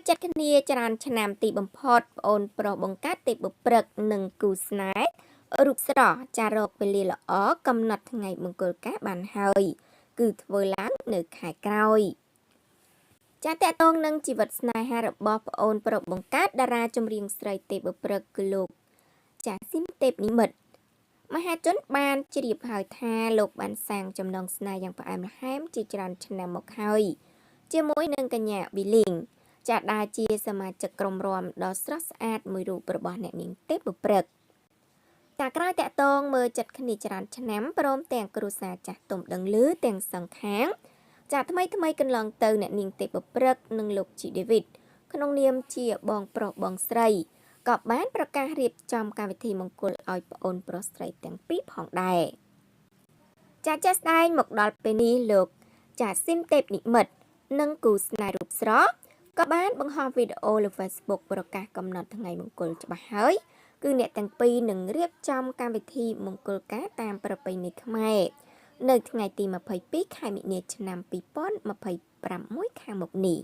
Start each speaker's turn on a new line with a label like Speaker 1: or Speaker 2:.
Speaker 1: ចាត់គ្នាចរានឆ្នាំទីបំផុតប្អូនប្រុសបង្កើតទេពបុព្រឹកនិងគូស្នេហ៍រូបស្រស់ចារកពេលល្អកំណត់ថ្ងៃមង្គលការបានហើយគឺធ្វើឡើងនៅខែក្រោយចាតតងនឹងជីវិតស្នេហារបស់ប្អូនប្រុសបង្កើតតារាចម្រៀងស្រីទេពបុព្រឹកគឺលោកចាស៊ីមទេពនិមិត្តមហាជនបានជ្រាបហើយថាលោកបានសាងចំណងស្នេហ៍យ៉ាងផ្អែមល្ហែមជាច្រើនឆ្នាំមកហើយជាមួយនឹងកញ្ញាវីលីងចាដែលជាសមាជិកក្រុមរាំដ៏ស្រស់ស្អាតមួយរូបរបស់អ្នកនាងទេពបុព្រឹកតែក្រោយតាក់ទងមើលចិត្តគ្នាច្រើនឆ្នាំព្រមទាំងគ្រួសារចាស់ទុំដឹងឮទាំងសងខាងចាថ្មីកន្លងទៅអ្នកនាងទេពបុព្រឹកនិងលោកជីដេវីតក្នុងនាមជាបងប្រុសបងស្រីក៏បានប្រកាសរៀបចំកម្មវិធីមង្គលឲ្យប្អូនប្រុសស្រីទាំងពីរផងដែរចាស្ដែងមកដល់ពេលនេះលោកចាស៊ីមទេពនិមិត្តនិងគូស្នេហ៍រូបស្រស់ក៏បានបង្ហោះវីដេអូលើ Facebook ប្រកាសកំណត់ថ្ងៃមង្គលច្បាស់ហើយគឺអ្នកទាំងពីរនឹងរៀបចំកម្មវិធីមង្គលការតាមប្រពៃណីខ្មែរនៅថ្ងៃទី22ខែមិនិនាឆ្នាំ2026ខាងមុខនេះ